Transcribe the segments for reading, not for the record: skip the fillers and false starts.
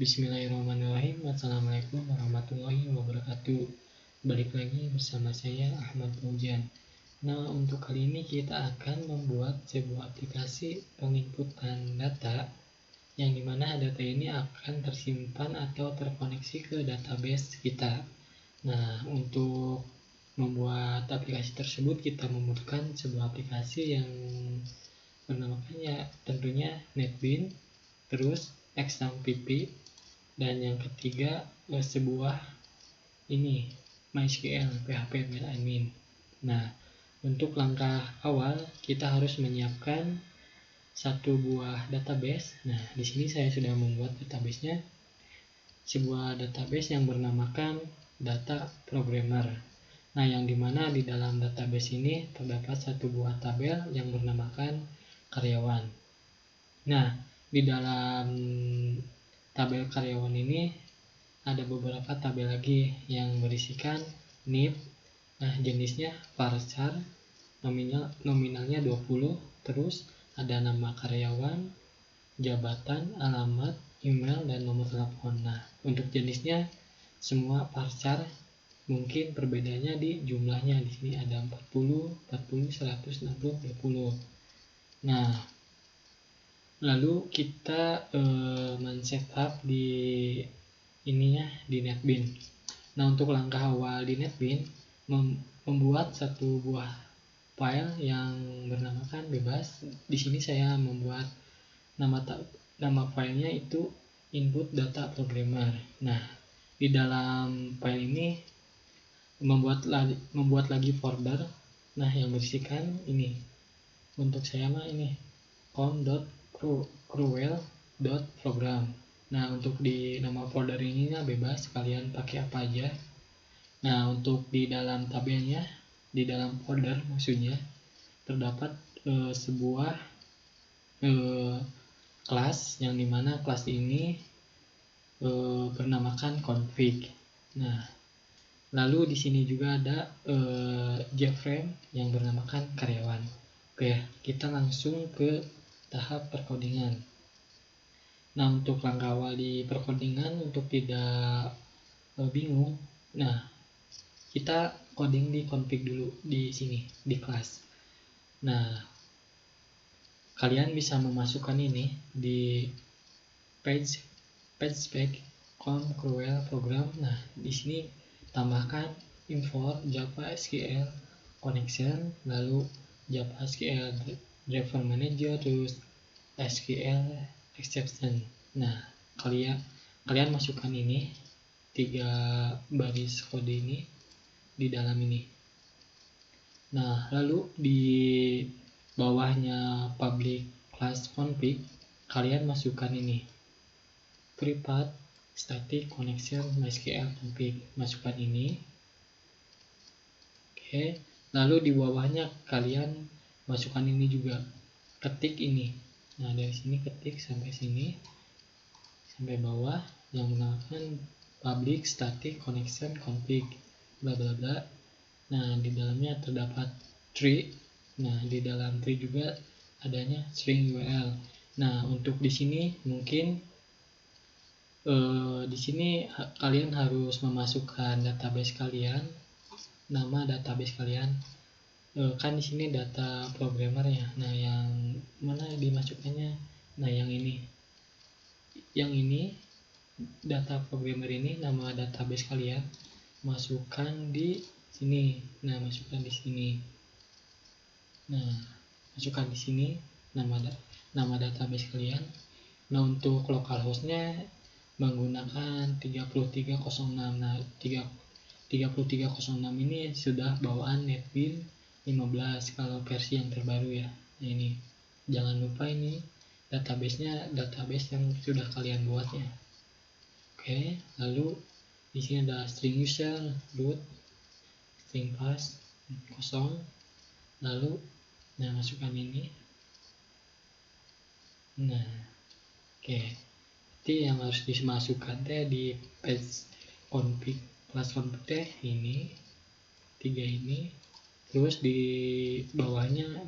Bismillahirrahmanirrahim. Assalamualaikum warahmatullahi wabarakatuh. Balik lagi bersama saya Ahmad Fauzian. Nah, untuk kali ini kita akan membuat sebuah aplikasi penginputan data yang dimana data ini akan tersimpan atau terkoneksi ke database kita. Nah, untuk membuat aplikasi tersebut kita membutuhkan sebuah aplikasi yang bernamakan tentunya NetBeans, terus XAMPP, dan yang ketiga sebuah MySQL PHP admin. Nah, untuk langkah awal kita harus menyiapkan satu buah database. Nah, di sini saya sudah membuat databasenya, sebuah database yang bernamakan data programmer. Nah, yang dimana di dalam database ini terdapat satu buah tabel yang bernamakan karyawan. Nah, di dalam tabel karyawan ini ada beberapa tabel lagi yang berisikan NIP. Nah, jenisnya varchar, nominalnya 20, terus ada nama karyawan, jabatan, alamat, email, dan nomor telepon. Nah, untuk jenisnya semua varchar, mungkin perbedaannya di jumlahnya. Di sini ada 40, 100, 60, 20. Nah, lalu kita men-setup di NetBeans. Nah, untuk langkah awal di NetBeans membuat satu buah file yang bernamakan bebas. Di sini saya membuat nama filenya itu input data programmer. Nah, di dalam file ini membuat lagi folder. Nah, yang berisikan ini. Untuk saya com.cruel.program. Nah, untuk di nama folder ini bebas, kalian pakai apa aja. Nah, untuk di dalam tabelnya, di dalam folder maksudnya, terdapat sebuah kelas yang dimana kelas ini bernamakan config. Nah, lalu di sini juga ada JFrame yang bernamakan karyawan. Oke, kita langsung ke tahap perkodingan. Nah, untuk langkah awal di perkodingan, untuk tidak bingung, nah, kita coding di config dulu di sini di kelas. Nah, kalian bisa memasukkan ini di page com.cruel program. Nah, di sini tambahkan import Java SQL connection, lalu Java SQL driver manager, terus SQL exception. Nah, kalian masukkan ini 3 baris kode ini di dalam ini. Nah, lalu di bawahnya public class config kalian masukkan ini private static connection MySQL config. Masukkan ini. Oke, lalu di bawahnya kalian masukkan ini juga, ketik ini. Nah, dari sini ketik sampai sini, sampai bawah, yang menggunakan public static connection config bla bla bla. Nah, di dalamnya terdapat tree. Nah, di dalam tree juga adanya string URL. Nah, untuk di sini mungkin di sini kalian harus memasukkan database kalian, nama database kalian. Kan di sini data programmer ya. Nah, yang mana dimasukkannya? Nah, yang ini. Yang ini data programmer ini, nama database kalian masukkan di sini. Nah, masukkan di sini. Nah, masukkan di sini nama database kalian. Nah, untuk localhostnya menggunakan 3306. Nah, 3306 ini sudah bawaan NetBeans 15 kalau versi yang terbaru ya. Nah, ini jangan lupa, ini database-nya database yang sudah kalian buatnya. Oke, lalu di sini ada string user, root, string pass, kosong. Lalu masukkan ini. Nah, oke. Jadi yang harus dimasukkan di page config class config ini 3 ini. Terus di bawahnya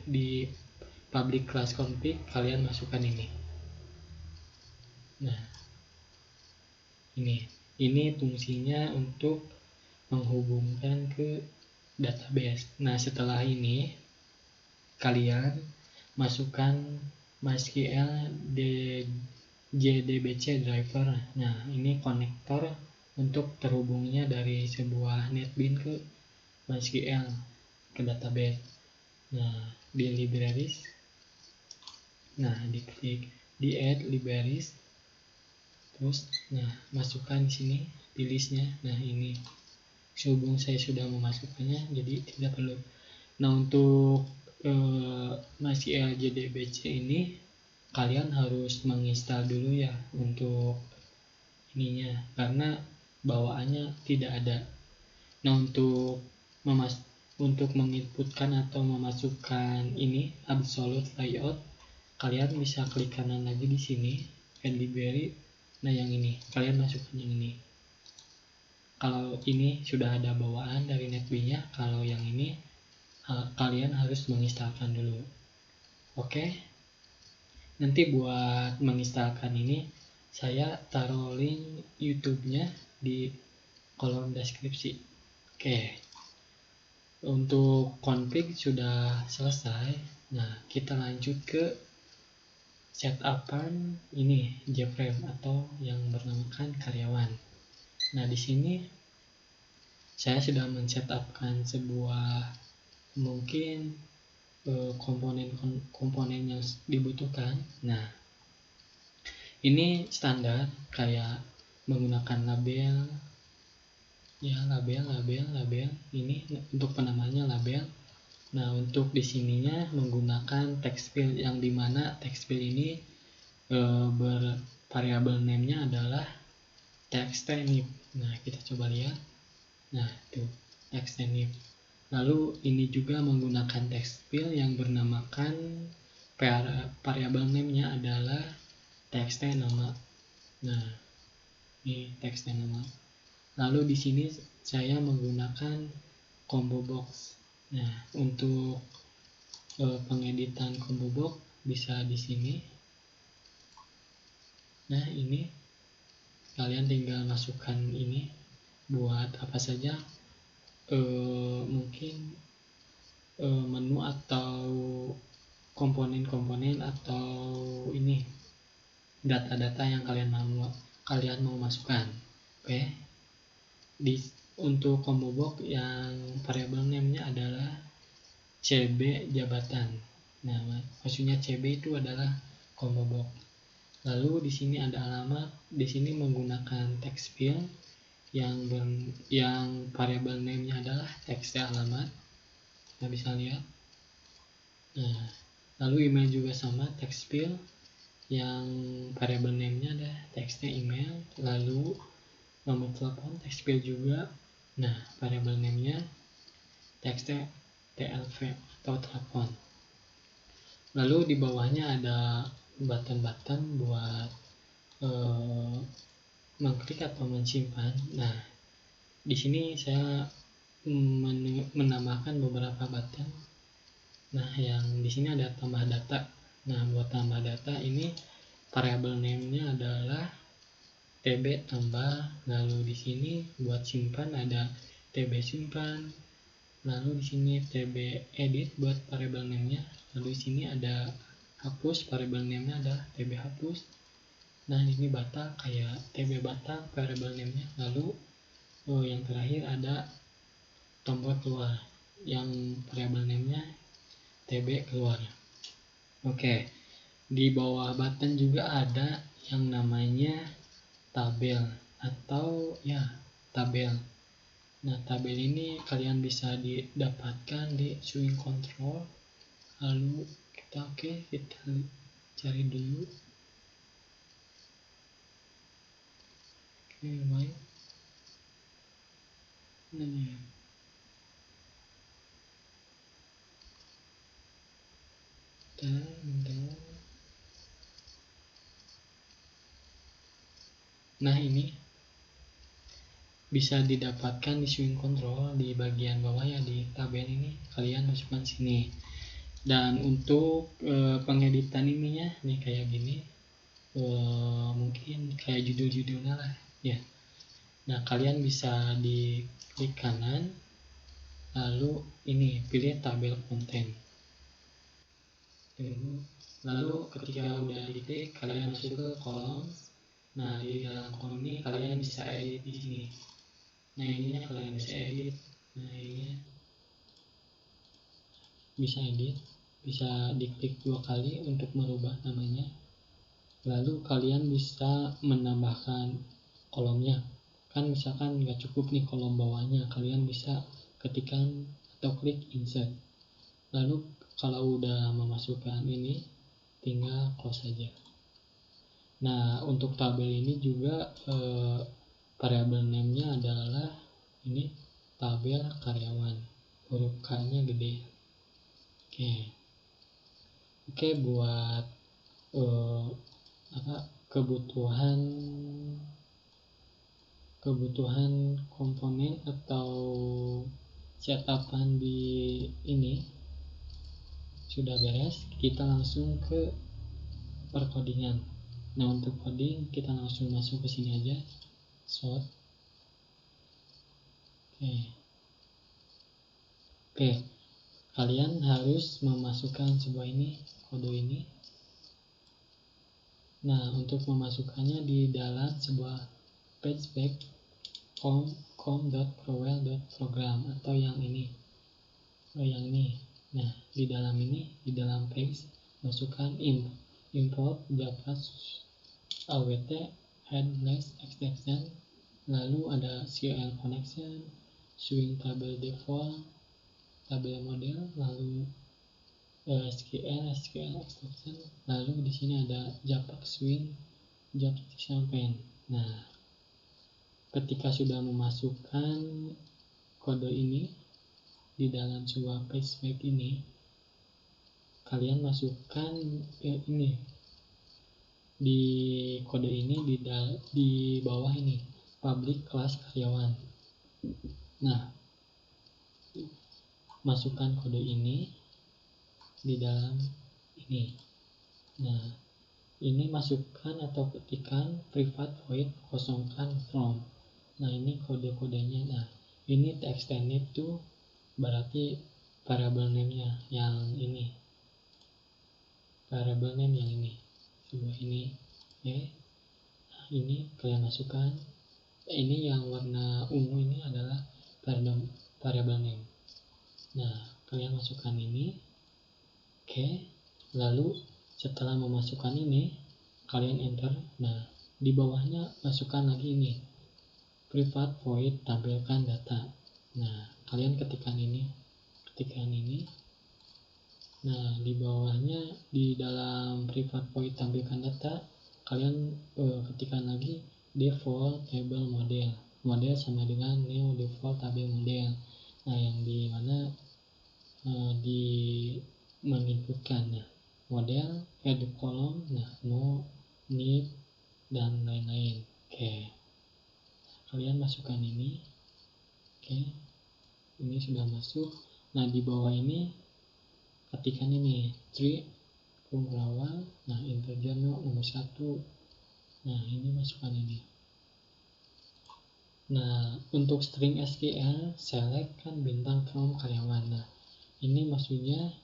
di public class config kalian masukkan ini. Nah, Ini fungsinya untuk menghubungkan ke database. Nah, setelah ini kalian masukkan MySQL JDBC driver. Nah, ini konektor untuk terhubungnya dari sebuah NetBeans ke MySQL ke database. Nah, di libraries. Nah, diklik di add libraries. Terus, nah, masukkan di sini di listnya. Nah, ini sehubung saya sudah memasukkannya, jadi tidak perlu. Nah, untuk MySQL JDBC ini kalian harus menginstal dulu ya untuk ininya, karena bawaannya tidak ada. Nah, untuk menginputkan atau memasukkan ini absolute layout, kalian bisa klik kanan lagi di sini add library. Nah, yang ini kalian masukkan yang ini. Kalau ini sudah ada bawaan dari NetBeans-nya, kalau yang ini kalian harus menginstalkan dulu. Oke. Nanti buat menginstalkan ini saya taruh link YouTube-nya di kolom deskripsi. Oke. Untuk config sudah selesai. Nah, kita lanjut ke setupan ini JFrame atau yang bernamakan karyawan. Nah, di sini saya sudah men-setupkan sebuah mungkin komponen yang dibutuhkan. Nah, ini standar kayak menggunakan label ya, label ini untuk penamanya label. Nah, untuk di sininya menggunakan text field yang dimana text field ini variabel name-nya adalah TXTNIP. Nah, kita coba lihat. Nah, itu TXTNIP. Lalu ini juga menggunakan text field yang bernamakan variabel name-nya adalah TXTNama. Nah, ini TXTNama. Lalu di sini saya menggunakan combo box. Nah, untuk pengeditan combo box bisa di sini. Nah, ini kalian tinggal masukkan ini buat apa saja, mungkin menu atau komponen-komponen atau ini data-data yang kalian mau masukkan. Oke. Untuk combo box yang variable name-nya adalah CB jabatan. Nah, maksudnya CB itu adalah combo box. Lalu di sini ada alamat. Di sini menggunakan text field yang variable name-nya adalah text alamat. Kita bisa lihat. Nah, lalu email juga sama, text field yang variable name-nya ada text email. Lalu nomor telepon text field juga. Nah, variable name-nya text TLV atau telepon. Lalu di bawahnya ada button-button buat mengklik atau menyimpan. Nah, di sini saya menambahkan beberapa button. Nah, yang di sini ada tambah data. Nah, buat tambah data ini variable name-nya adalah TB tambah. Lalu di sini buat simpan ada TB simpan. Lalu di sini TB edit buat variable name-nya. Lalu di sini ada hapus, variable name-nya adalah TB hapus. Nah, ini batal kayak TB batal variable name-nya. Lalu yang terakhir ada tombol keluar yang variable name-nya TB keluar. Oke. Di bawah button juga ada yang namanya tabel atau ya tabel. Nah, tabel ini kalian bisa didapatkan di swing control. Lalu kita cari dulu. Oke, baik. Nah, ini bisa didapatkan di swing control di bagian bawah ya, di tabel ini kalian masukkan sini. Dan untuk pengeditan ininya nih kayak gini, mungkin kayak judul-judulnya lah. ya. Nah, kalian bisa di klik kanan, lalu ini pilih tabel konten. Lalu ketika udah diklik, kalian masuk ke kolom. Nah, di dalam kolom ini kalian bisa edit di sini. Nah, ininya kalian bisa edit. Nah, ini bisa edit, bisa diklik 2 kali untuk merubah namanya. Lalu kalian bisa menambahkan kolomnya. Kan misalkan nggak cukup nih kolom bawahnya, kalian bisa ketikkan atau klik insert. Lalu kalau udah memasukkan ini, tinggal close saja. Nah, untuk tabel ini juga variabel name-nya adalah ini tabel karyawan, huruf K-nya gede. Oke, buat kebutuhan komponen atau setapan di ini sudah beres. Kita langsung ke perkodingan. Nah, untuk coding kita langsung masuk ke sini aja, short. Oke, kalian harus memasukkan sebuah ini, kode ini. Nah, untuk memasukkannya di dalam sebuah patchback com.crowell.program atau yang ini. Nah, di dalam page masukkan import java awt headless extension, lalu ada SQL connection, swing table default, tabel model, lalu SQL extension, lalu di sini ada java swing job campaign. Nah, ketika sudah memasukkan kode ini di dalam sebuah patchback ini, kalian masukkan ini di kode ini di bawah ini public class karyawan. Nah, masukkan kode ini di dalam ini. Nah, ini masukkan atau ketikkan private void, kosongkan from. Nah, ini kode-kodenya. Nah, ini extended to berarti variable name-nya yang ini. Variable name yang ini. Sebuah ini. Oke. Nah, ini kalian masukkan. Ini yang warna ungu ini adalah variable name. Nah, kalian masukkan ini. Oke. Lalu setelah memasukkan ini, kalian enter. Nah, di bawahnya masukkan lagi ini. Private void, tampilkan data. Nah, kalian ketikkan ini. Nah, di bawahnya di dalam private void tampilkan data, kalian ketikkan lagi default table model. Model sama dengan new default table model. Nah, yang di mana di menginputkan. Nah, model, add column, nah, no, need, dan lain-lain. Oke. Kalian masukkan ini. Oke. Ini sudah masuk. Nah, di bawah ini ketikkan ini 3 awal. Nah, integer nomor 1. Nah, ini masukkan ini. Nah, untuk string SQL select kan bintang from karyawan. Nah, ini maksudnya,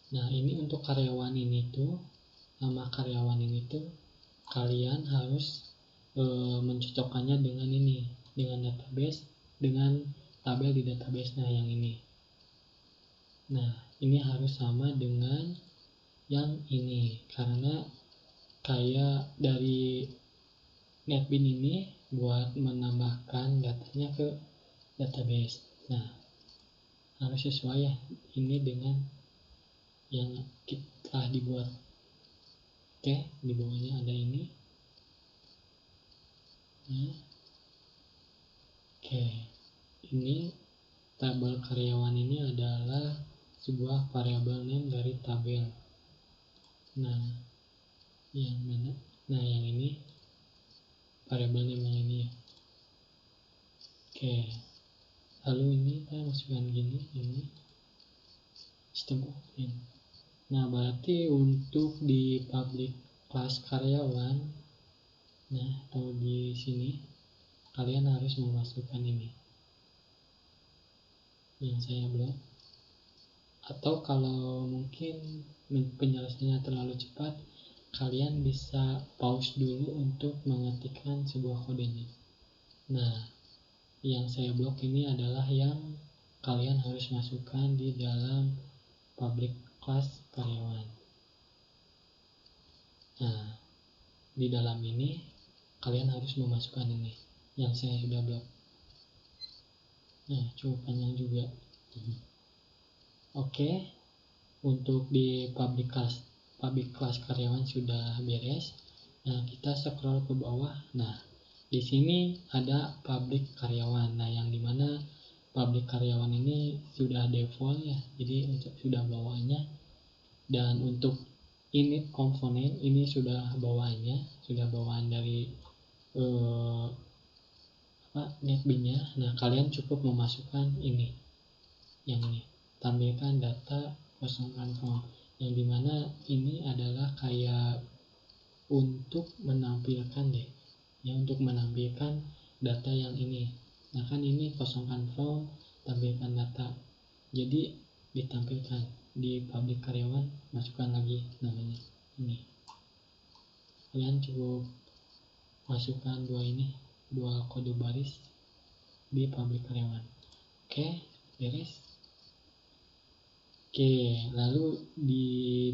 nah, ini untuk karyawan ini tuh, nama karyawan ini tuh kalian harus mencocokkannya dengan ini, dengan database, dengan tabel di database. Nah, yang ini. Nah, ini harus sama dengan yang ini, karena kayak dari NetBeans ini buat menambahkan datanya ke database. Nah, harus sesuai ya ini dengan yang kita dibuat. Oke, di bawahnya ada ini. Nah, oke, ini tabel karyawan ini adalah sebuah variabel name dari tabel. Nah, yang mana? Nah, yang ini variabel name yang ini ya. Oke, lalu ini kita masukkan gini, ini sistem open. Nah, berarti untuk di public class karyawan, nah, atau di sini kalian harus memasukkan ini yang saya blok. Atau kalau mungkin penjelasannya terlalu cepat, kalian bisa pause dulu untuk mengetikkan sebuah kodenya. Nah, yang saya blok ini adalah yang kalian harus masukkan di dalam public class karyawan. Nah, di dalam ini kalian harus memasukkan ini yang saya sudah blok. Nah, cukup panjang juga. Oke, untuk di public class karyawan sudah beres. Nah, kita scroll ke bawah. Nah, di sini ada public karyawan. Nah, yang dimana public karyawan ini sudah default ya, jadi untuk sudah bawaannya. Dan untuk init komponen ini sudah bawaannya, sudah bawaan dari NetBeans-nya. Nah, kalian cukup memasukkan ini, yang ini, tampilkan data kosongkan form, yang dimana ini adalah kayak untuk menampilkan untuk menampilkan data yang ini. Nah, kan ini kosongkan form, tampilkan data, jadi ditampilkan di public karyawan, masukkan lagi namanya ini. Kalian cukup masukkan dua kode baris di public karyawan. Oke, beres. Oke, lalu di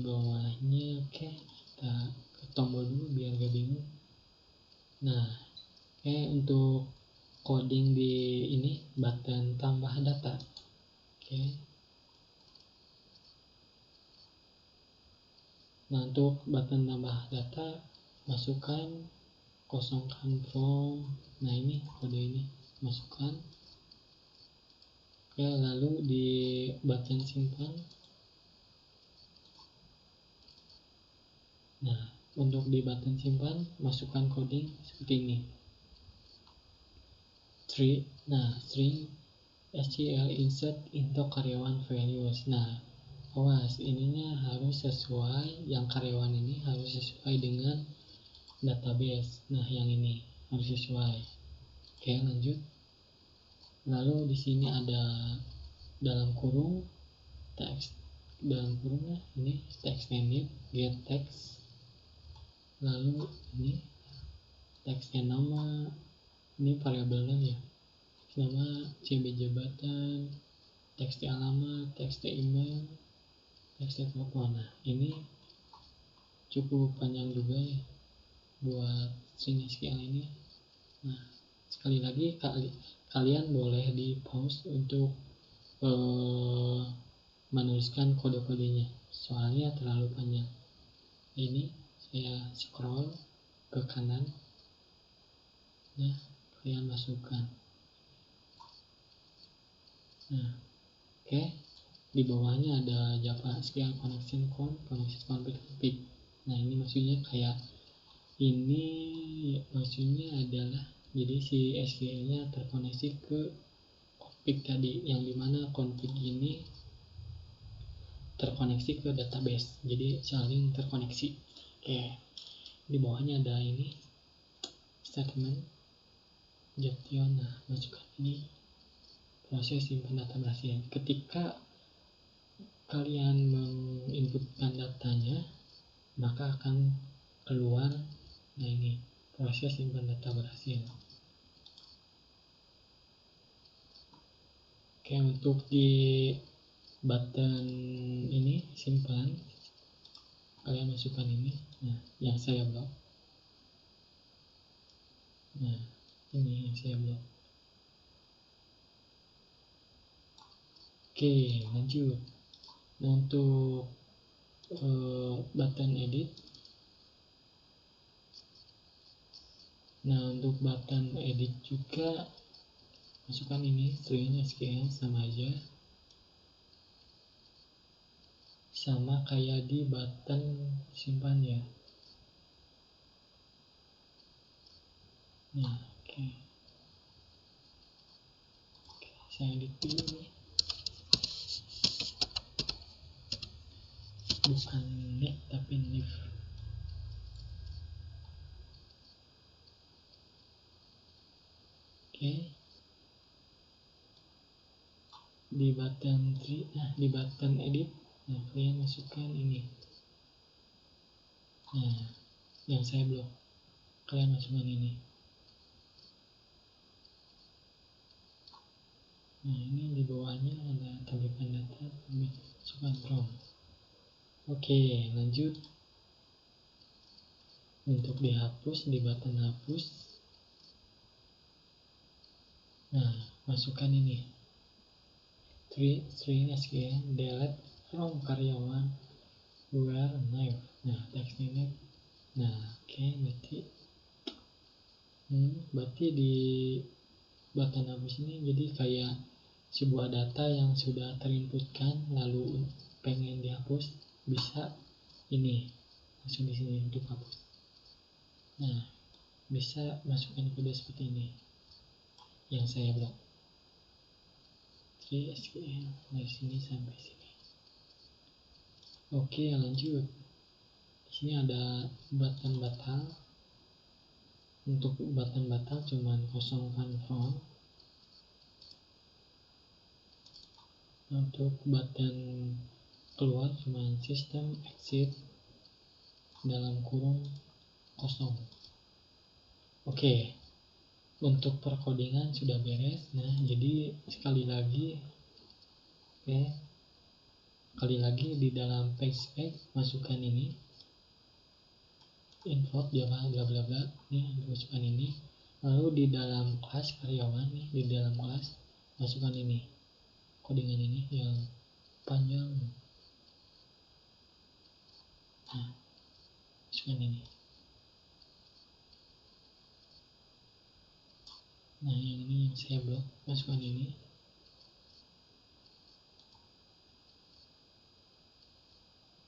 bawahnya kita ke tombol dulu biar gak bingung. Nah, untuk coding di ini button tambah data. Nah, untuk button tambah data, masukkan kosongkan form. Nah, ini kode ini masukkan. Lalu di button simpan. Nah, untuk di button simpan, masukkan coding seperti ini. String SQL insert into karyawan values. Nah, awas, ininya harus sesuai, yang karyawan ini harus sesuai dengan database. Nah, yang ini harus sesuai. Oke, lanjut. Lalu di sini ada dalam kurung text, dalam kurungnya ini text name, get text. Lalu ini teksnya nama, ini variabelnya ya, nama, CB jabatan, teks alamat, teks email, teks telepon. Nah, ini cukup panjang juga ya buat string SQL ini. Nah, sekali lagi kalian boleh di pause untuk menuliskan kode-kodenya, soalnya terlalu panjang. Ini saya scroll ke kanan. Nah, kalian masukkan. Nah, di bawahnya ada Java SQL connection config. Nah, ini maksudnya kayak ini, maksudnya adalah jadi si SQL-nya terkoneksi ke config tadi, yang dimana config ini terkoneksi ke database, jadi saling terkoneksi. Di bawahnya ada ini statement Jation. Nah, masukkan ini, proses simpan data berhasil. Ketika kalian menginputkan datanya, maka akan keluar, nah ini, proses simpan data berhasil. Untuk di button ini simpan, kalian masukkan ini, nah yang saya blok. Nah, ini yang saya blok. Lanjut. Nah, untuk button edit. Nah, untuk button edit juga masukkan ini string SQL, sama aja, sama kayak di button simpan ya. Nah, saya edit dulu nih, bukan nih tapi nih. Oke. Di button di button edit, nah kalian masukkan ini. Nah, yang saya blok, kalian masukkan ini. Nah, ini di bawahnya ada tampilkan data, masukkan from. Oke, lanjut. Untuk dihapus, di button hapus. Nah, masukkan ini. String SQL delete from karyawan where knife. Nah, text ini. Nah, oke, berarti di button hapus ini jadi kayak sebuah data yang sudah terinputkan lalu pengen dihapus, bisa ini langsung di sini untuk hapus. Nah, bisa masukkan kode seperti ini yang saya blok. SQL dari sini sampai sini. Oke, lanjut. Di sini ada button batal. Untuk button batal cuman kosongkan from. Untuk button keluar cuman system exit dalam kurung kosong. Oke. Untuk perkodingan sudah beres. Nah, jadi sekali lagi di dalam page masukkan ini import java bla bla bla, nih masukkan ini. Lalu di dalam kelas karyawan nih, di dalam kelas masukkan ini codingan ini yang panjang. Nah, masukkan ini. Nah, yang ini yang saya blok, masukkan ini.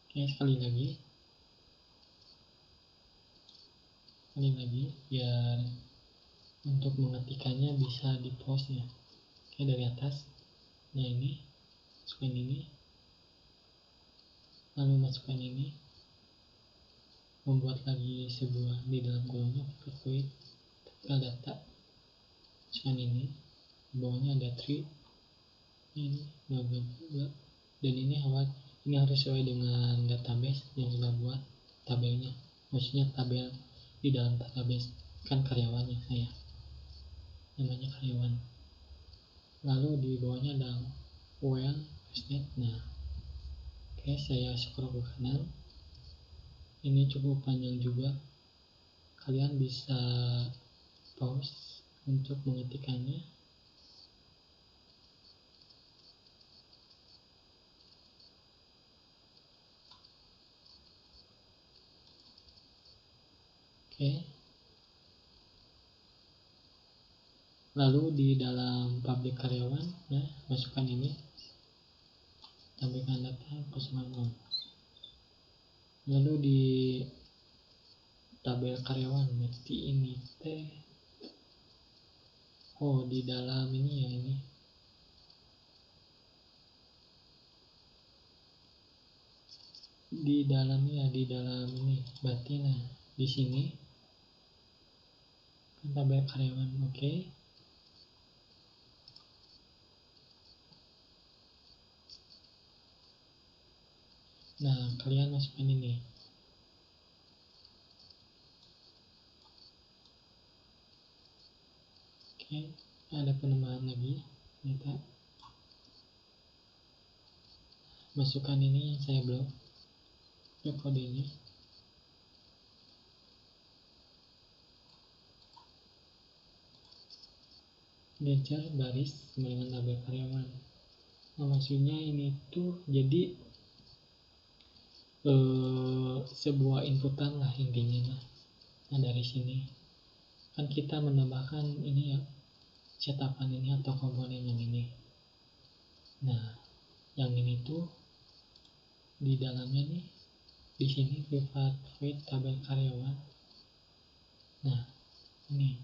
Oke, sekali lagi biar untuk mengetikkannya bisa di pause ya. Oke, dari atas. Nah, ini masukkan ini, lalu masukkan ini, membuat lagi sebuah di dalam kolomnya void data, masukkan ini, di bawahnya ada tree ini bla bla bla, dan ini harus sesuai dengan database yang sudah buat tabelnya, maksudnya tabel di dalam database kan karyawannya saya namanya karyawan. Lalu di bawahnya ada well net. Nah, oke, saya scroll ke kanan. Ini cukup panjang juga, kalian bisa pause untuk mengetikkannya. Oke. Lalu di dalam public karyawan, nah masukkan ini, tampilkan data 0. Lalu di tabel karyawan, berarti ini di dalam ini ya, ini di dalam ini, berarti nah di sini kan tabel karyawan. Oke. Nah, kalian masukkan ini. Oke, ada penambahan lagi. Kita masukkan ini yang saya blok ke kodenya. Gecer baris dengan tabel karyawan. Nah, maksudnya ini tuh jadi sebuah inputan lah intinya. Nah, dari sini kan kita menambahkan ini ya, cetakan ini atau komponen yang ini. Nah, yang ini tuh di dalamnya nih, di sini private void tabel karyawan. Nah, ini.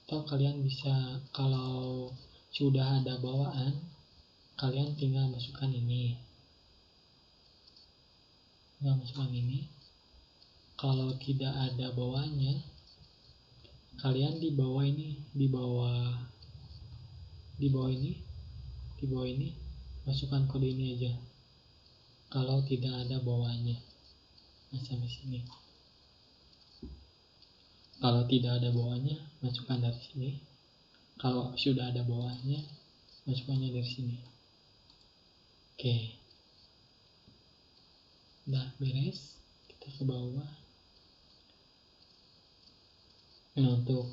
Atau kalian bisa, kalau sudah ada bawaan, kalian tinggal masukkan ini. Kalau tidak ada bawaannya, kalian di bawah ini, di bawah ini masukkan kode ini aja kalau tidak ada bawahnya. Nah, sampai sini. Kalau tidak ada bawahnya, masukkan dari sini. Kalau sudah ada bawahnya, masukkannya dari sini. Oke. Udah beres, kita ke bawah. Nah, untuk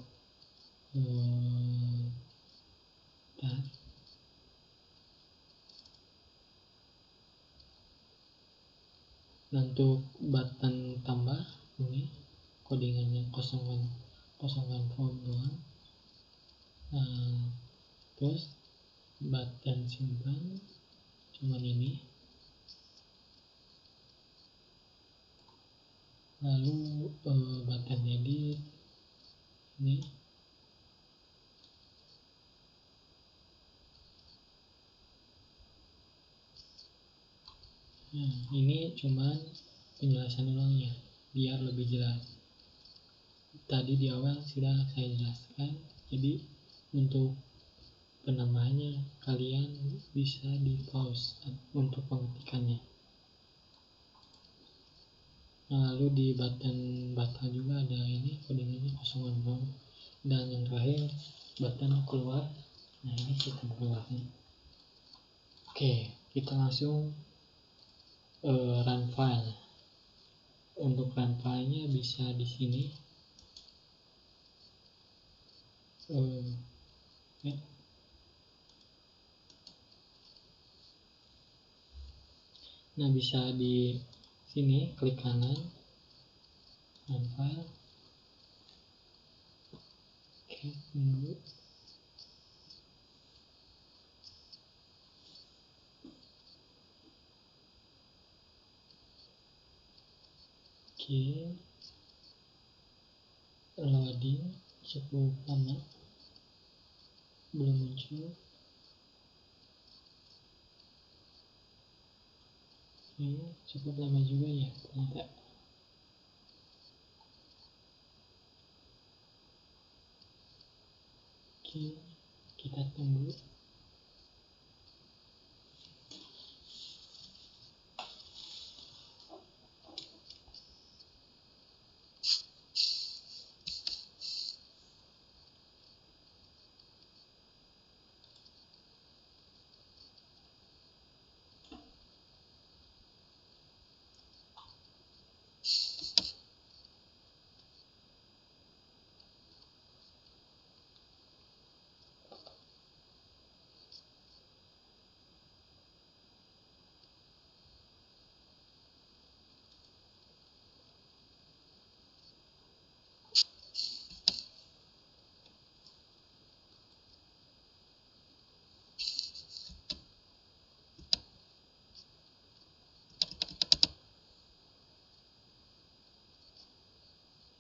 untuk button tambah ini codingannya kosongan form doang. Terus button simpan cuman ini, lalu button edit ini. Nah, ini cuman penjelasan ulangnya biar lebih jelas. Tadi di awal sudah saya jelaskan, jadi untuk penambahannya kalian bisa di pause untuk pengetikannya. Nah, lalu di button batal juga ada ini codingannya 0.0, dan yang terakhir button keluar. Nah, ini sistem keluarnya. Oke, kita langsung run file. Untuk run filenya bisa di sini. Nah, bisa di sini klik kanan run file. Oke, tunggu. Oke, loading cukup lama, belum muncul. Oke, cukup lama juga ya ternyata. Oke, kita tunggu.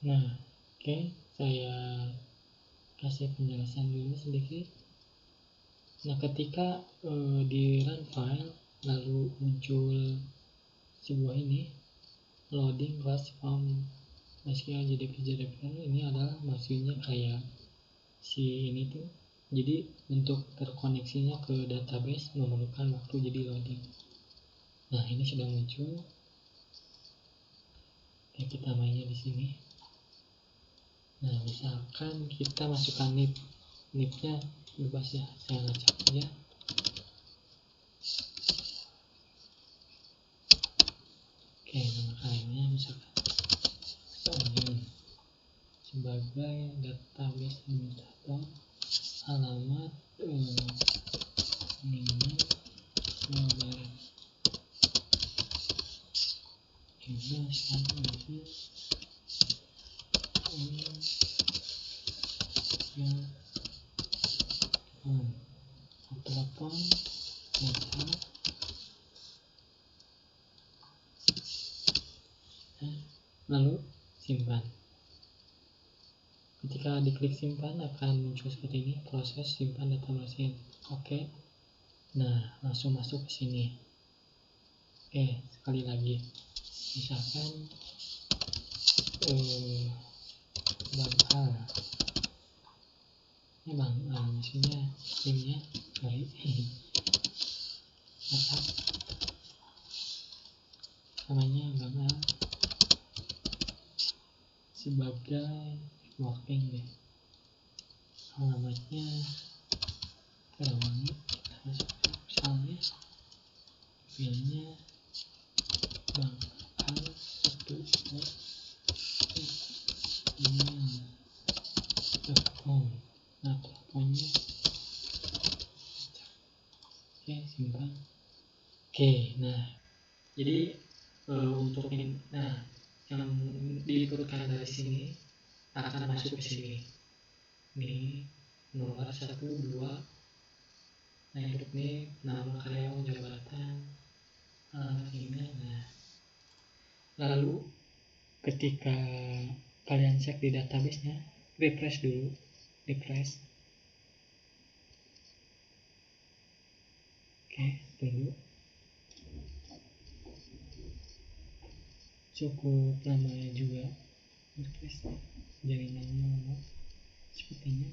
Nah, oke, saya kasih penjelasan dulu sedikit. Nah, ketika di run file lalu muncul sebuah ini loading class from SQL JDBC ini adalah maksudnya kayak si ini tuh, jadi untuk terkoneksinya ke database memerlukan waktu, jadi loading. Nah, ini sudah muncul. Oke, kita mainnya di sini. Nah, misalkan kita masukkan nipnya bebas ya, saya ngacak aja. Oke, nama kliennya misalkan onion sebagai database administrator, alamat ini mobile email lagi telepon WhatsApp. Lalu simpan. Ketika diklik simpan akan muncul seperti ini, proses simpan data mesin. Oke. Nah, langsung masuk ke sini. Oke, sekali lagi. Misalkan banhal maksudnya ini ya, sorry WhatsApp namanya Bang Al sebagai working deh. Alamatnya Karawangi, kita masukkan misalnya filenya Bang Al 1.com. Nah, teleponnya oke, simpan. Oke, nah jadi untuk ini, nah yang diikutkan dari sini akan masuk ke sini. Ini nomor 1, 2. Nah, untuk ini nama karyawan, jabatan, alamat email. Nah, lalu ketika kalian cek di database-nya, refresh dulu, refresh. Oke, tunggu. Cukup lama juga refresh, jaringannya lama sepertinya.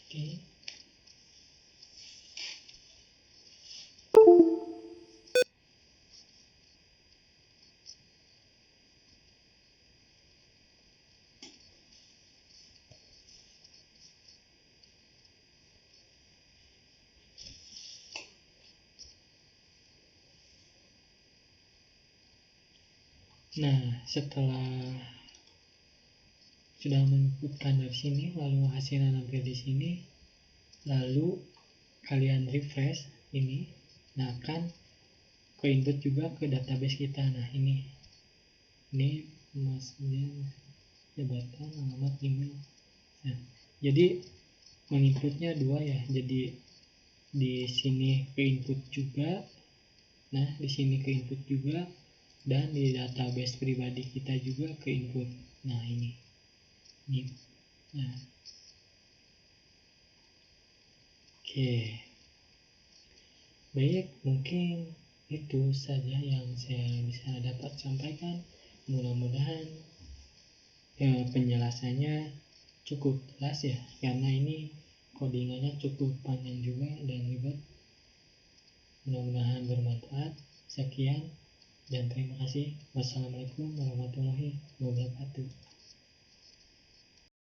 Oke. Nah, setelah sudah menginputkan dari sini, lalu hasilnya nampil di sini, lalu kalian refresh ini, nah akan ke input juga ke database kita. Nah, ini maksudnya jabatan, alamat, email. Nah, jadi menginputnya dua ya, jadi di sini ke input juga, nah di sini ke input juga, dan di database pribadi kita juga ke input. Nah, ini. Nah, oke. Baik, mungkin itu saja yang saya bisa dapat sampaikan. Mudah-mudahan penjelasannya cukup jelas ya, karena ini codingannya cukup panjang juga dan ribet. Mudah-mudahan bermanfaat. Sekian dan terima kasih. Wassalamualaikum warahmatullahi wabarakatuh.